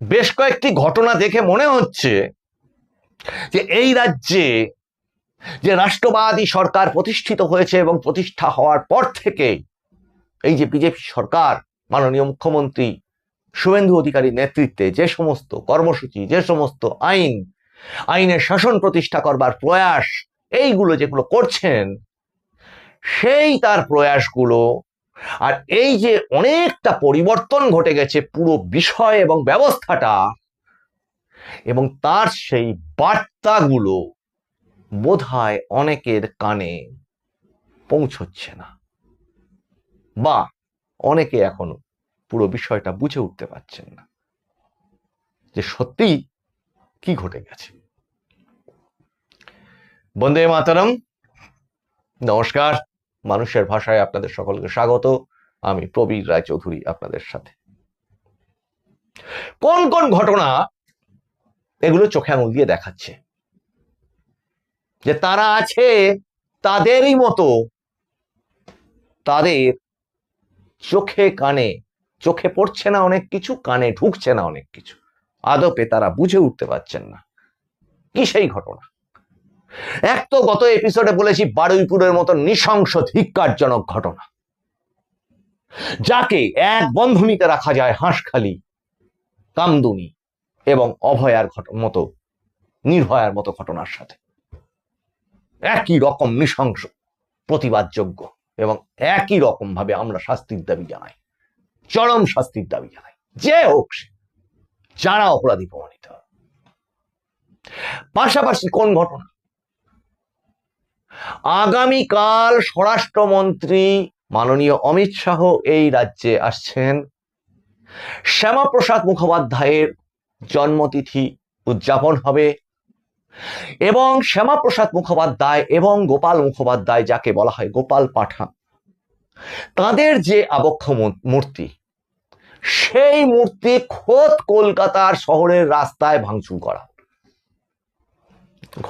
বেশ কয়েকটি ঘটনা দেখে মনে হচ্ছে যে এই রাজ্যে যে রাষ্ট্রবাদী সরকার প্রতিষ্ঠিত হয়েছে এবং প্রতিষ্ঠা হওয়ার পর থেকে এই যে বিজেপি সরকার মাননীয় মুখ্যমন্ত্রী শুভেন্দু অধিকারীর নেতৃত্বে যে সমস্ত কর্মসূচি, যে সমস্ত আইনের শাসন প্রতিষ্ঠা করবার প্রয়াস, এইগুলো যেগুলো করছেন, সেই তার প্রয়াসগুলো আর এই যে অনেকটা পরিবর্তন ঘটে গেছে পুরো বিষয় এবং ব্যবস্থাটা, এবং তার সেই বার্তাগুলো বোধহয় অনেকের কানে পৌঁছচ্ছে না, বা অনেকে এখনো পুরো বিষয়টা বুঝে উঠতে পারছেন না যে সত্যি কি ঘটে গেছে। বন্দে মাতরম, নমস্কার, মানুষের ভাষায় আপনাদের সকলকে স্বাগত। আমি প্রবীর রায়চৌধুরী আপনাদের সাথে। কোন কোন ঘটনা এগুলো চোখে আঙুল দিয়ে দেখাচ্ছে যে তারা আছে তাদেরই মতো, তাদের চোখে কানে, চোখে পড়ছে না অনেক কিছু, কানে ঢুকছে না অনেক কিছু, আদপে তারা বুঝে উঠতে পারছেন না কি সেই ঘটনা। এক তো গত এপিসোডে বলেছি বারুইপুরের মতো নৃশংস ধিক্কারজনক ঘটনা, যাকে এক বন্ধনীতে রাখা যায় হাঁসখালি, কামদুনি এবং অভয়ার মতো, নির্ভয়ার মতো ঘটনার সাথে। একই রকম নৃশংস, প্রতিবাদযোগ্য, এবং একই রকম ভাবে আমরা শাস্তির দাবি জানাই, চরম শাস্তির দাবি জানাই, যে হোক সে, যারা অপরাধী প্রমাণিত। পাশাপাশি কোন ঘটনা, আগামীকাল স্বরাষ্ট্রমন্ত্রী মাননীয় অমিত শাহ এই রাজ্যে আসছেন। শ্যামাপ্রসাদ মুখোপাধ্যায়ের জন্মতিথি উদযাপন হবে, এবং শ্যামাপ্রসাদ মুখোপাধ্যায় এবং গোপাল মুখোপাধ্যায়, যাকে বলা হয় গোপাল পাঠা, তাদের যে আবক্ষ মূর্তি, সেই মূর্তি খোদ কলকাতার শহরের রাস্তায় ভাঙচুর করা।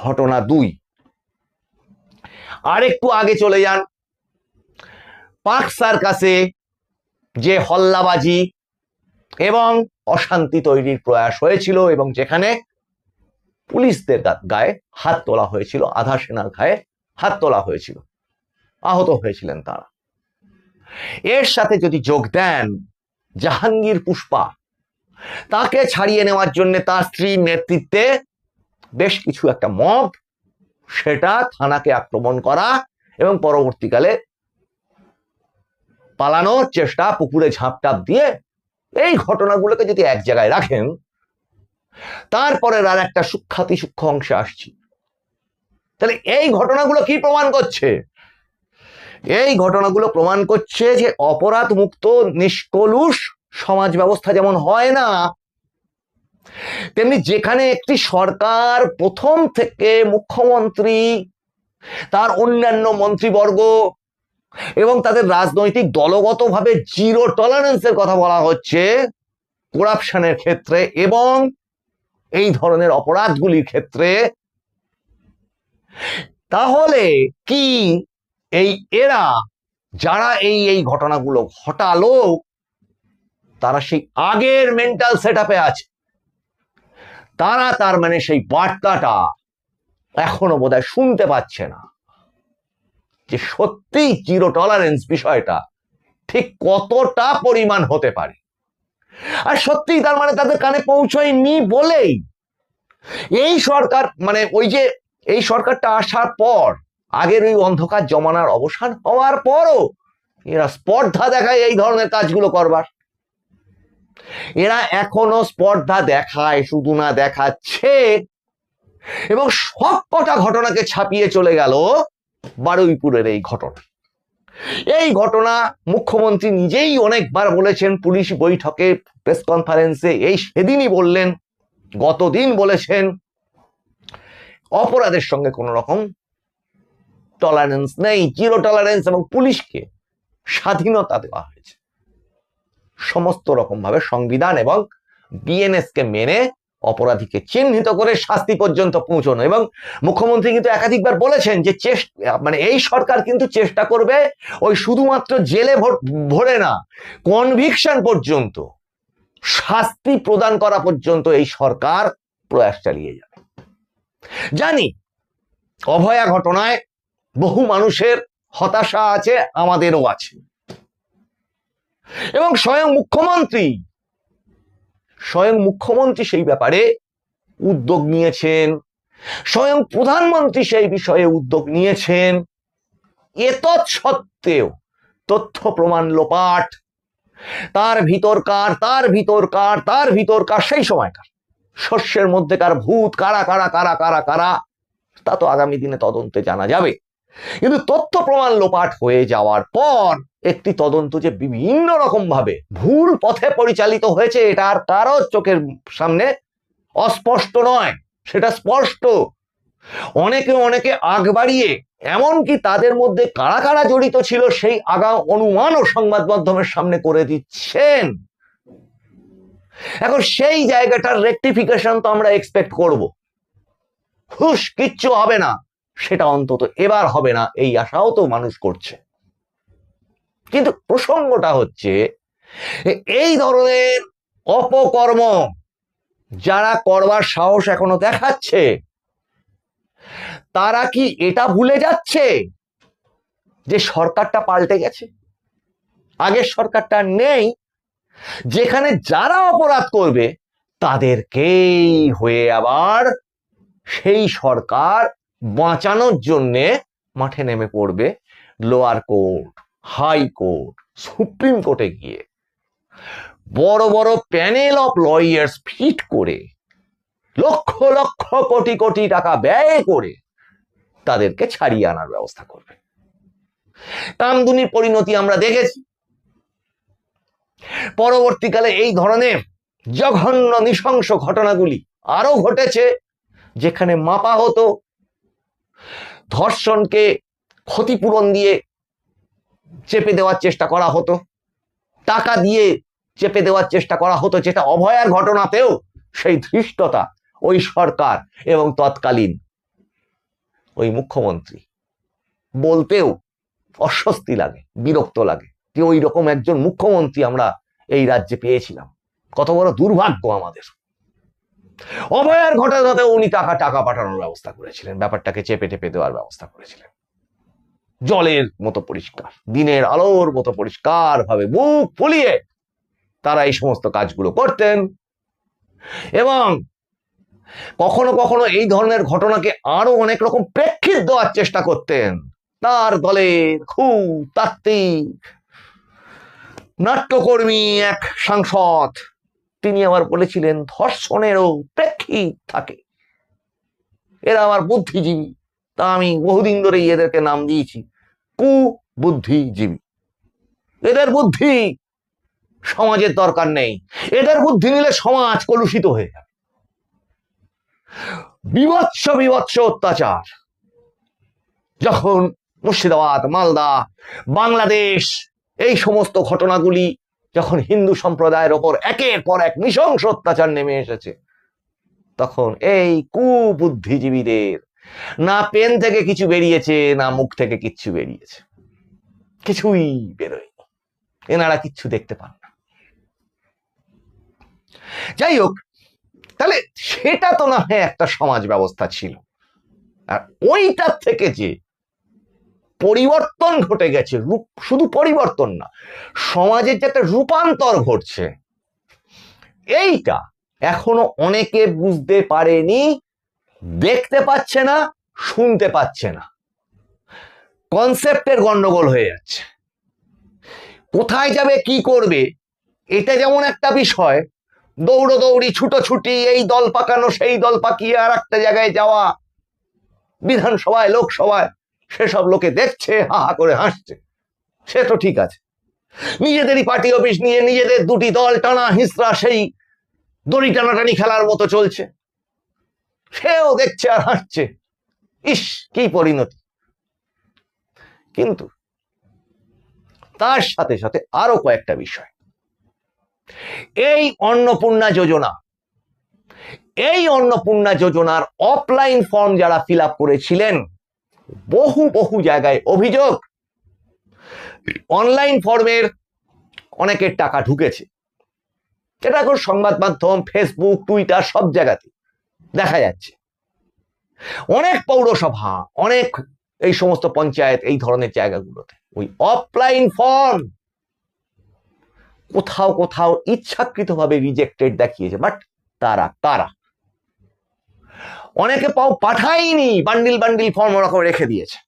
ঘটনা দুই। আরেকটু আগে চলে যান, পার্ক সার্কাসে যে হল্লাবাজি এবং অশান্তি তৈরির প্রয়াস হয়েছিল, এবং যেখানে পুলিশদের গায়ে হাত তোলা হয়েছিল, আধা সেনার গায়ে হাত তোলা হয়েছিল, আহত হয়েছিলেন তারা। এর সাথে যদি যোগ দেন জাহাঙ্গীর পুষ্পা, তাকে ছাড়িয়ে নেওয়ার জন্য তার স্ত্রীর নেতৃত্বে বেশ কিছু একটা মব, সেটা থানাকে আক্রমণ করা এবং পরবর্তীকালে পালানোর চেষ্টা, পুকুরে ঝাঁপটাপ দিয়ে, এই ঘটনাগুলোকে যদি এক জায়গায় রাখেন, তারপরে আর একটা সূক্ষ্ম অংশে আসছি। তাহলে এই ঘটনাগুলো কি প্রমাণ করছে? এই ঘটনাগুলো প্রমাণ করছে যে অপরাধ মুক্ত নিষ্কলুষ সমাজ ব্যবস্থা যেমন হয় না, তেমনি যেখানে একটি সরকার প্রথম থেকে মুখ্যমন্ত্রী, তার অন্যান্য মন্ত্রীবর্গ এবং তাদের রাজনৈতিক দলগতভাবে জিরো টলারেন্সের কথা বলা হচ্ছে করাপশনের ক্ষেত্রে এবং এই ধরনের অপরাধগুলির ক্ষেত্রে, তাহলে কি এই এরা যারা এই ঘটনাগুলো ঘটালো, তারা সেই আগের মেন্টাল সেটআপে আছে, তারা তার মানে সেই বার্তাটা এখনো বোধহয় শুনতে পাচ্ছে না যে সত্যি জিরো টলারেন্স বিষয়টা ঠিক কতটা পরিমাণ হতে পারে। আর সত্যি তার মানে তাদের কানে পৌঁছয়নি বলেই এই সরকার, মানে ওই যে এই সরকারটা আসার পর, আগের ওই অন্ধকার জমানার অবসান হওয়ার পরও এরা স্পর্ধা দেখায় এই ধরনের কাজগুলো করবার। এরা এখনো স্পর্ধা দেখায়, শুধু না দেখাচ্ছে, এবং সব কটা ঘটনাকে ছাপিয়ে চলে গেল বারুইপুরের এই ঘটনা। এই ঘটনা মুখ্যমন্ত্রী নিজেই অনেকবার বলেছেন, পুলিশ বৈঠকে, প্রেস কনফারেন্সে, এই সেদিনই বললেন, গতদিন বলেছেন, অপরাধের সঙ্গে কোন রকম টলারেন্স নেই, জিরো টলারেন্স, এবং পুলিশকে স্বাধীনতা দেওয়া হয়েছে সমস্ত রকম ভাবে সংবিধান এবং বিএনএস কে মেনে অপরাধীকে চিহ্নিত করে শাস্তি পর্যন্ত পৌঁছানো। এবং মুখ্যমন্ত্রী কিন্তু একাধিকবার বলেছেন যে মানে এই সরকার কিন্তু চেষ্টা করবে ওই শুধুমাত্র জেলে ভরে না, কনভিকশন পর্যন্ত শাস্তি প্রদান করা পর্যন্ত এই সরকার প্রয়াস চালিয়ে যাবে। জানি অভয়া ঘটনায় বহু মানুষের হতাশা আছে, আমাদেরও আছে, এবং স্বয়ং মুখ্যমন্ত্রী সেই ব্যাপারে উদ্যোগ নিয়েছেন, স্বয়ং প্রধানমন্ত্রী সেই বিষয়ে উদ্যোগ নিয়েছেন। এতৎ সত্ত্বেও তথ্য প্রমাণ লোপাট, তার ভিতরকার সেই সময়কার শস্যের মধ্যেকার ভূত কারা কারা কারা কারা কারা তা তো আগামী দিনে তদন্তে জানা যাবে। কিন্তু তথ্য প্রমাণ লোপাট হয়ে যাওয়ার পর একটি তদন্ত যে বিভিন্ন রকম ভাবে ভুল পথে পরিচালিত হয়েছে, এটা আর কারো চোখের সামনে অস্পষ্ট নয়, সেটা স্পষ্ট। অনেকে আগ বাড়িয়ে এমনকি তাদের মধ্যে কারা কারা জড়িত ছিল সেই আগাম অনুমানও সংবাদ মাধ্যমের সামনে করে দিচ্ছেন। এখন সেই জায়গাটার রেকটিফিকেশন তো আমরা এক্সপেক্ট করব। হুশ, কিচ্ছু হবে না, সেটা অন্তত এবার হবে না, এই আশাও তো মানুষ করছে। কিন্তু প্রসঙ্গটা হচ্ছে, এই ধরনের অপকর্ম যারা করবার সাহস এখনো দেখাচ্ছে, তারা কি এটা ভুলে যাচ্ছে যে সরকারটা পাল্টে গেছে? আগের সরকারটা নেই, যেখানে যারা অপরাধ করবে তাদেরকেই হয়ে আবার সেই সরকার বাঁচানোর জন্যে মাঠে নেমে পড়বে। Lower court, high court, supreme কোর্টে গিয়ে বড় বড় প্যানেল অফ লয়ার্স ফিট করে লক্ষ লক্ষ কোটি কোটি টাকা ব্যয় করে তাদেরকে ছাড়িয়ে আনার ব্যবস্থা করবে। কামদুনির পরিণতি আমরা দেখেছি। পরবর্তীকালে এই ধরনের জঘন্য নৃশংস ঘটনাগুলি আরো ঘটেছে, যেখানে মাপা হতো, ধর্ষণকে ক্ষতিপূরণ দিয়ে চেপে দেওয়ার চেষ্টা করা হতো, টাকা দিয়ে চেপে দেওয়ার চেষ্টা করা হতো, যেটা অভয়ার ঘটনাতেও সেই ধৃষ্টতা ওই সরকার এবং তৎকালীন ওই মুখ্যমন্ত্রী, বলতেও অস্বস্তি লাগে, বিরক্ত লাগে যে ওই রকম একজন মুখ্যমন্ত্রী আমরা এই রাজ্যে পেয়েছিলাম। কত বড় দুর্ভাগ্য আমাদের। অভয়ার ঘটনাতেও উনি টাকা পাঠানোর ব্যবস্থা করেছিলেন, ব্যাপারটাকে চেপে টেপে দেওয়ার ব্যবস্থা করেছিলেন। জলের মতো পরিষ্কার, দিনের আলোর মতো পরিষ্কার ভাবে মুখ ফুলিয়ে তারা এই সমস্ত কাজগুলো করতেন, এবং কখনো কখনো এই ধরনের ঘটনাকে আরো অনেক রকম প্রেক্ষিত দেওয়ার চেষ্টা করতেন। তার দলের খুব তাত্ত্বিক নাট্যকর্মী এক সাংসদ, তিনি আবার বলেছিলেন ধর্ষণেরও প্রেক্ষিত থাকে, এরা আবার বুদ্ধিজীবী। তা আমি বহুদিন ধরে এদেরকে নাম দিয়েছি কুবুদ্ধিজীবী। এদের বুদ্ধি সমাজের দরকার নেই, এদের বুদ্ধি নিলে সমাজ কলুষিত হয়ে যাবে। বিভৎস অত্যাচার যখন মুর্শিদাবাদ, মালদা, বাংলাদেশ, এই সমস্ত ঘটনাগুলি যখন হিন্দু সম্প্রদায়ের ওপর একের পর এক নৃশংস অত্যাচার নেমে এসেছে, তখন এই কুবুদ্ধিজীবীদের না পেন থেকে কিছু বেরিয়েছে, না মুখ থেকে কিচ্ছু বেরিয়েছে, কিছুই বেরোয়নি, এনারা কিচ্ছু দেখতে পান না। যাই হোক, তাহলে সেটা তো না হয় একটা সমাজ ব্যবস্থা ছিল, আর ওইটার থেকে যে পরিবর্তন ঘটে গেছে, শুধু পরিবর্তন না, সমাজের যে একটা রূপান্তর ঘটছে, এইটা এখনো অনেকে বুঝতে পারেনি, দেখতে পাচ্ছে না, শুনতে পাচ্ছে না। কনসেপ্টের গন্ডগোল হয়ে যাচ্ছে। কোথায় যাবে, কি করবে, এটা যেমন একটা বিষয়, দৌড়ি ছুটোছুটি, এই দল পাকানো সেই দল পাকিয়ে আর একটা জায়গায় যাওয়া, বিধানসভায় লোকসভায় সেসব লোকে দেখছে, হা হা করে হাসছে, সে তো ঠিক আছে। নিজেদেরই পার্টি অফিস নিয়ে নিজেদের দুটি দল টানা হিঁচড়া, সেই দড়ি টানাটানি খেলার মতো চলছে, সেও দেখছে আর হাসছে, ইস কি পরিণতি। কিন্তু তার সাথে সাথে আরো কয়েকটা বিষয়, এই অন্নপূর্ণা যোজনার অফলাইন ফর্ম যারা ফিল আপ করেছিলেন, বহু জায়গায় অভিযোগ অনলাইন ফর্মের অনেকের টাকা ঢুকেছে, এটা এখন সংবাদ মাধ্যম, ফেসবুক, টুইটার সব জায়গাতে দেখা যাচ্ছে। অনেক পৌরসভা, অনেক এই সমস্ত পঞ্চায়েত, এই ধরনের জায়গাগুলোতে ওই অফলাইন ফর্ম কোথাও কোথাও ইচ্ছাকৃতভাবে রিজেক্টেড দেখিয়েছে। বাট তারা কারা? অনেকে পাঠায়নি, বান্ডিল বান্ডিল ফর্ম ওরকম রেখে দিয়েছে।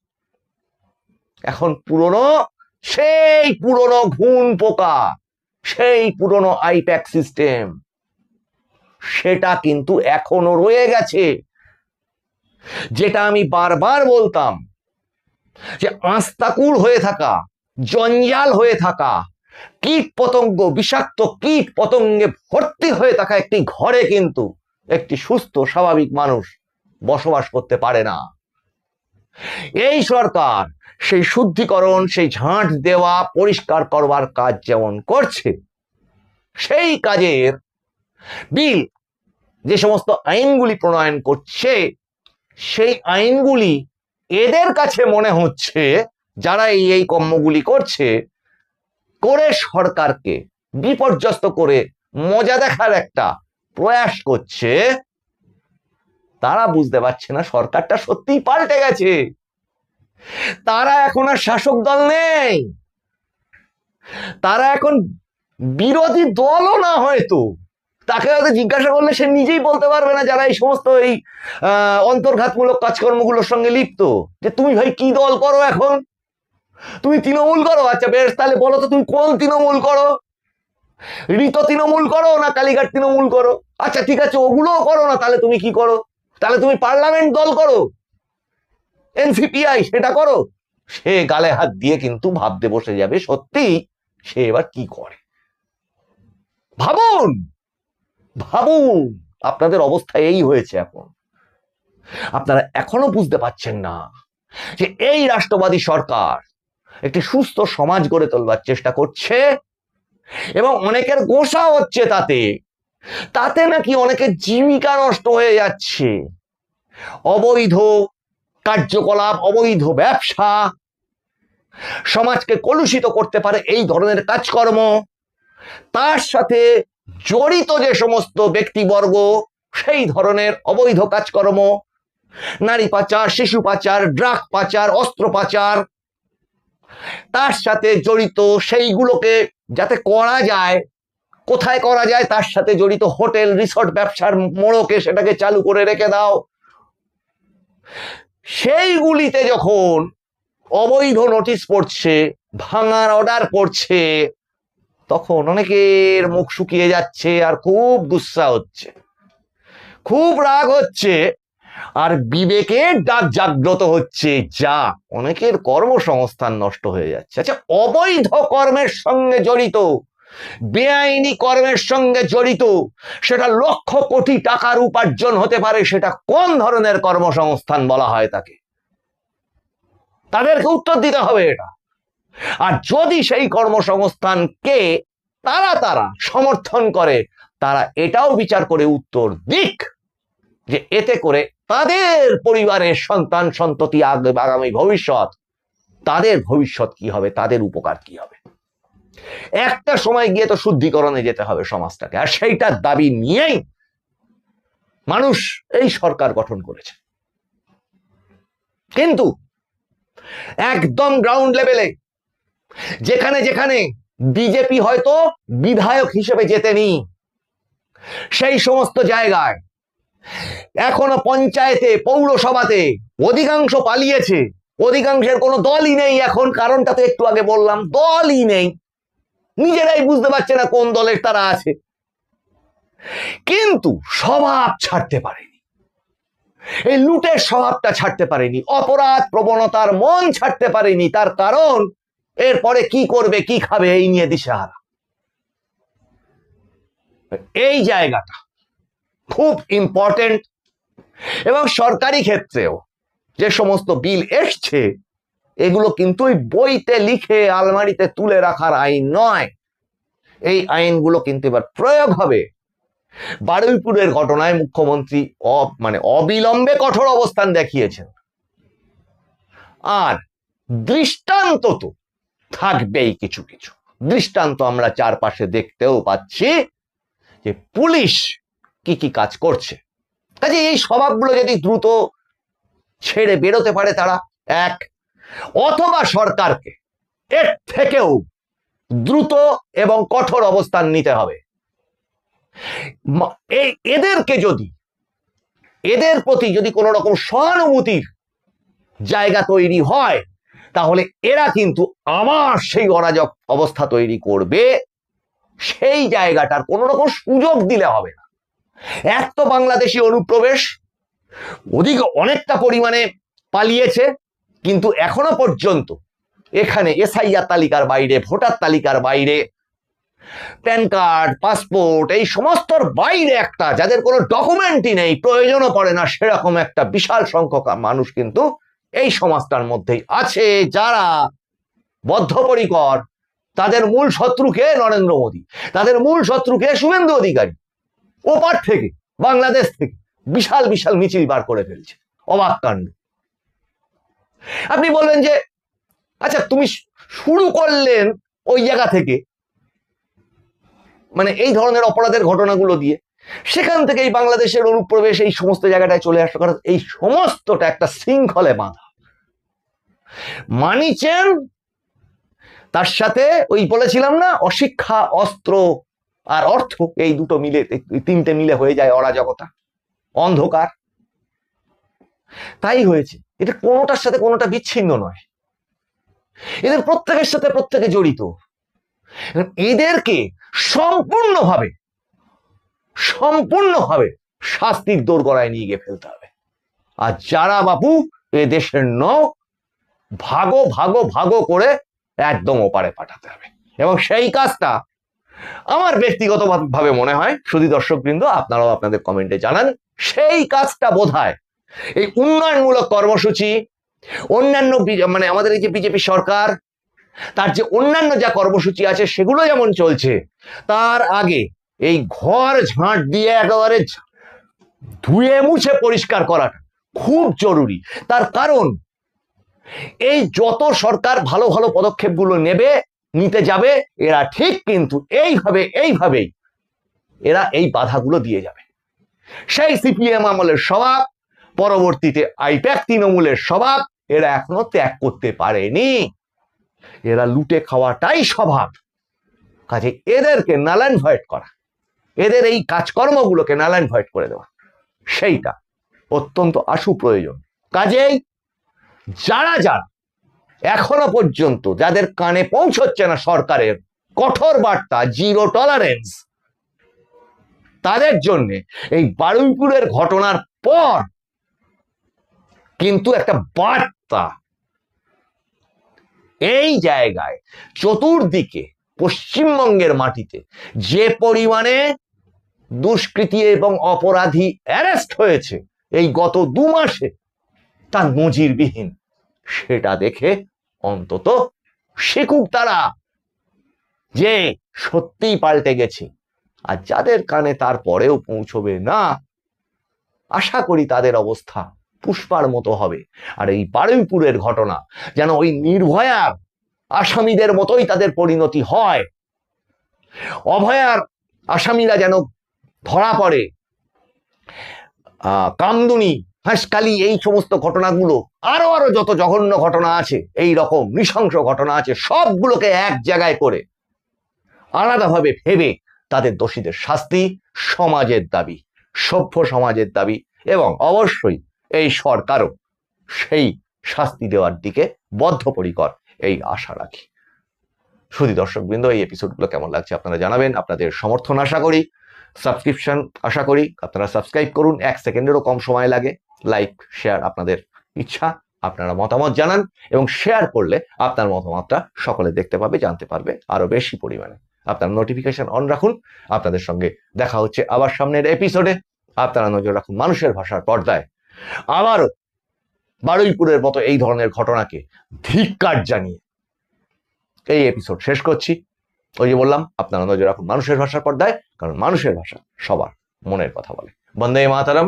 এখন সেই পুরনো ঘুণ পোকা, সেই পুরনো আইপ্যাক সিস্টেম, সেটা কিন্তু এখনো রয়ে গেছে। যেটা আমি বারবার বলতাম যে আস্তাকুল হয়ে থাকা, জঞ্জাল হয়ে থাকা, কীট পতঙ্গ, বিষাক্ত কীট পতঙ্গে ভর্তি হয়ে থাকা একটি ঘরে কিন্তু একটি সুস্থ স্বাভাবিক মানুষ বসবাস করতে পারে না। এই সরকার সেই শুদ্ধিকরণ, সেই ঝাঁট দেওয়া, পরিষ্কার করবার কাজ যেমন করছে, সেই কাজের বিল, যে সমস্ত আইনগুলি প্রণয়ন করছে, সেই আইনগুলি এদের কাছে মনে হচ্ছে, যারা এই কর্মগুলি করছে, করে সরকারকে বিপর্যস্ত করে মজা দেখার একটা প্রয়াস করছে। তারা বুঝতে পারছে না সরকারটা সত্যিই পাল্টে গেছে। তারা এখন আর শাসক দল নেই, তারা এখন বিরোধী দলও না। হয়তো তাকে হয়তো জিজ্ঞাসা করলে সে নিজেই বলতে পারবে না, যারা এই সমস্ত এই অন্তর্ঘাতমূলক কাজকর্মগুলোর সঙ্গে লিপ্ত, যে তুমি ভাই কি দল করো এখন? তুমি তৃণমূল করো? আচ্ছা বেশ, তাহলে বলো তো তুমি কোন তৃণমূল করো? ঋত তৃণমূল করো না কালীঘাট তৃণমূল করো? আচ্ছা ঠিক আছে, ওগুলোও করো না, তাহলে তুমি কি করো? তাহলে তুমি পার্লামেন্ট দল করো, এনসিপিআই, সেটা করো। সে গালে হাত দিয়ে কিন্তু ভাবতে বসে যাবে সত্যি সে এবার কি করে। ভাবুন ভাবুন, আপনাদের অবস্থা এই হয়েছে এখন। আপনারা এখনো বুঝতে পারছেন না যে এই রাষ্ট্রবাদী সরকার একটি সুস্থ সমাজ গড়ে তোলবার চেষ্টা করছে, এবং অনেকের গোসা হচ্ছে তাতে। তাতে নাকি অনেকের জীবিকা নষ্ট হয়ে যাচ্ছে। অবৈধ কার্যকলাপ, অবৈধ ব্যবসা, সমাজকে কলুষিত করতে পারে এই ধরনের কাজকর্ম, তার সাথে জড়িত যে সমস্ত ব্যক্তিবর্গ সেই ধরনের অবৈধ কাজকর্ম, নারী পাচার, শিশু পাচার, ড্রাগ পাচার, অস্ত্র পাচার, তার সাথে জড়িত সেইগুলোকে যাতে করা যায়, কোথায় করা যায় তার সাথে জড়িত হোটেল রিসর্ট ব্যবসার মোড়কে সেটাকে চালু করে রেখে দাও। সেইগুলিতে যখন অবৈধ নোটিশ পড়ছে, ভাঙার অর্ডার পড়ছে, তখন অনেকের মুখ শুকিয়ে যাচ্ছে, আর খুব গুসা হচ্ছে, খুব রাগ হচ্ছে, আর বিবেকের ডাক জাগ্রত হচ্ছে। যা অনেকের কর্মসংস্থান নষ্ট হয়ে যাচ্ছে। আচ্ছা, অবৈধ কর্মের সঙ্গে জড়িত, বেআইনি কর্মের সঙ্গে জড়িত, সেটা লক্ষ কোটি টাকার উপার্জন হতে পারে, সেটা কোন ধরনের কর্মসংস্থান বলা হয় তাকে? তাদেরকে উত্তর দিতে হবে এটা। আর যদি সেই কর্মসংস্থানকে তারা সমর্থন করে, তারা এটাও বিচার করে উত্তর দিক যে এতে করে তাদের পরিবারের সন্তান সন্ততি, আগামী ভবিষ্যৎ, তাদের ভবিষ্যৎ কি হবে, তাদের উপকার কি হবে। একটা সময় গিয়ে তো শুদ্ধিকরণে যেতে হবে সমাজটাকে, আর সেইটার দাবি নিয়েই মানুষ এই সরকার গঠন করেছে। কিন্তু একদম গ্রাউন্ড লেভেলে, যেখানে যেখানে বিজেপি হয়তো বিধায়ক হিসেবে জেতেনি, সেই সমস্ত জায়গায় এখনো পঞ্চায়েতে, পৌরসভাতে অধিকাংশ পালিয়েছে। অধিকাংশের কোনো দলই নেই এখন, কারণটা তো একটু আগে বললাম, দলই নেই, নিজেরাই বুঝতে পারছে না কোন দলের তারা আছে। কিন্তু স্বভাব ছাড়তে পারেনি, এই লুটের স্বভাবটা ছাড়তে পারেনি, অপরাধ প্রবণতার মন ছাড়তে পারেনি। তার কারণ এরপরে কি করবে, কি খাবে, এই নিয়ে দিশেহারা। এই জায়গাটা খুব ইম্পর্টেন্ট। এবং সরকারি ক্ষেত্রেও যে সমস্ত বিল এসছে, এগুলো কিন্তু ওই বইতে লিখে আলমারিতে তুলে রাখার আইন নয়। এই আইনগুলো কিন্তু এবার প্রয়োগ হবে। বারুইপুরের ঘটনায় মুখ্যমন্ত্রী অবিলম্বে কঠোর অবস্থান দেখিয়েছেন, আর দৃষ্টান্ত তো থাকবেই। কিছু কিছু দৃষ্টান্ত আমরা চারপাশে দেখতেও পাচ্ছি যে পুলিশ কি কি কাজ করছে। কাজে এই স্বভাবগুলো যদি দ্রুত ছেড়ে বেরোতে পারে তারা, এক, অথবা সরকারকে এর থেকেও দ্রুত এবং কঠোর অবস্থান নিতে হবে। এদেরকে যদি, এদের প্রতি যদি কোনো রকম সহানুভূতির জায়গা তৈরি হয়, তাহলে এরা কিন্তু আবার সেই অরাজক অবস্থা তৈরি করবে। সেই জায়গাটার কোনো রকম সুযোগ দিলে হবে না। এক তো বাংলাদেশি অনুপ্রবেশ, ওদিকে অনেকটা পরিমাণে পালিয়েছে, কিন্তু এখনো পর্যন্ত এখানে এসআইআর তালিকার বাইরে, ভোটার তালিকার বাইরে, প্যান কার্ড, পাসপোর্ট, এই সমস্তর বাইরে একটা, যাদের কোনো ডকুমেন্টই নেই, প্রয়োজনও পড়ে না, সেরকম একটা বিশাল সংখ্যক মানুষ কিন্তু এই সমাজটার মধ্যেই আছে, যারা বদ্ধপরিকর। তাদের মূল শত্রুকে নরেন্দ্র মোদী, তাদের মূল শত্রুকে শুভেন্দু অধিকারী ওপার থেকে, বাংলাদেশ থেকে বিশাল বিশাল মিছিল বার করে ফেলছে। অবাক কাণ্ড। আপনি বলবেন যে আচ্ছা তুমি শুরু করলেন ওই জায়গা থেকে, মানে এই ধরনের অপরাধের ঘটনাগুলো দিয়ে, সেখান থেকে এই বাংলাদেশের অনুপ্রবেশ এই সমস্ত জায়গাটায় চলে আসলো, কারণ এই সমস্তটা একটা শৃঙ্খলে বাঁধা। মানিচেন তার সাথে ওই বলেছিলাম না, অশিক্ষা, অস্ত্র আর অর্থ, এই দুটো মিলে, তিনটে মিলে হয়ে যায় অরাজকতা, অন্ধকার। তাই হয়েছে। এটা কোনোটার সাথে কোনোটা বিচ্ছিন্ন নয়, এদের প্রত্যেকের সাথে প্রত্যেকে জড়িত। এদেরকে সম্পূর্ণভাবে শাস্তির দোরগোড়ায় নিয়ে গিয়ে ফেলতে হবে। আর যারা বাপু এ দেশের ভাগো ভাগো ভাগো করে একদম ওপারে পাঠাতে হবে। এবং সেই কাজটা আমার ব্যক্তিগতভাবে মনে হয়, শুধু দর্শকবৃন্দ আপনারাও আপনাদের কমেন্টে জানান, সেই কাজটা বোধহয় এই উন্নয়নমূলক কর্মসূচি, অন্যান্য মানে আমাদের এই যে বিজেপি সরকার, তার যে অন্যান্য যা কর্মসূচি আছে সেগুলো যেমন চলছে, তার আগে এই ঘর ঝাঁট দিয়ে একেবারে ধুয়ে মুছে পরিষ্কার করাটা খুব জরুরি। তার কারণ এই যত সরকার ভালো ভালো পদক্ষেপগুলো নিতে যাবে, এরা ঠিক কিন্তু এইভাবেই এরা এই বাধাগুলো দিয়ে যাবে। সেই সিপিএম আমলের স্বভাব, পরবর্তীতে আইপ্যাক তৃণমূলের স্বভাব এরা এখনো ত্যাগ করতে পারেনি। এরা লুটে খাওয়াটাই স্বভাব। কাজে এদেরকে নাল অ্যান্ড ভয়েড করা, এদের এই কাজকর্মগুলোকে নাল অ্যান্ড ভয়েড করে দেওয়া, সেইটা অত্যন্ত আশু প্রয়োজন। কাজেই যারা এখনো পর্যন্ত, যাদের কানে পৌঁছচ্ছে না সরকারের কঠোর বার্তা, জিরো টলারেন্স, তাদের জন্য এই বারুইপুরের ঘটনার পর কিন্তু একটা বার্তা এই জায়গায়, চতুর্দিকে পশ্চিমবঙ্গের মাটিতে যে পরিমাণে দুষ্কৃতী এবং অপরাধী অ্যারেস্ট হয়েছে এই গত 2 মাসে, তার নজিরবিহীন। সেটা দেখে অন্তত শিখুক তারা যে সত্যিই পাল্টে গেছে। আর যাদের কানে তারপরেও পৌঁছবে না, আশা করি তাদের অবস্থা পুষ্পার মতো হবে। আর এই বারুইপুরের ঘটনা যেন ওই নির্ভয়ার আসামিদের মতোই তাদের পরিণতি হয়, অভয়ার আসামিরা যেন ধরা পড়ে, কামদুনি, হাঁসকালি, এই সমস্ত ঘটনাগুলো, আরো যত জঘন্য ঘটনা আছে, এই রকম নৃশংস ঘটনা আছে, সবগুলোকে এক জায়গায় করে আলাদাভাবে ভেবে তাদের দোষীদের শাস্তি সমাজের দাবি, সভ্য সমাজের দাবি। এবং অবশ্যই এই সরকারও সেই শাস্তি দেওয়ার দিকে বদ্ধপরিকর, এই আশা রাখি। শুধু দর্শকবৃন্দ, এই এপিসোডগুলো কেমন লাগছে আপনারা জানাবেন। আপনাদের সমর্থন আশা করি, সাবস্ক্রিপশন আশা করি। আপনারা সাবস্ক্রাইব করুন, 1 সেকেন্ডেরও কম সময় লাগে। লাইক, শেয়ার আপনাদের ইচ্ছা, আপনারা মতামত জানান, এবং শেয়ার করলে আপনার মতামতটা সকলে দেখতে পাবে, জানতে পারবে আরো বেশি পরিমাণে। আপনার নোটিফিকেশন অন রাখুন। আপনাদের সঙ্গে দেখা হচ্ছে আবার সামনের এপিসোডে। আপনারা নজর রাখুন মানুষের ভাষার পর্দায়। আবারও বারুইপুরের মতো এই ধরনের ঘটনাকে ধিক্কার জানিয়ে এই এপিসোড শেষ করছি। ওই যে বললাম, আপনারা নজর রাখুন মানুষের ভাষার পর্দায়, কারণ মানুষের ভাষা সবার মনের কথা বলে। বন্দে মাতরম।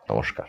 নমস্কার।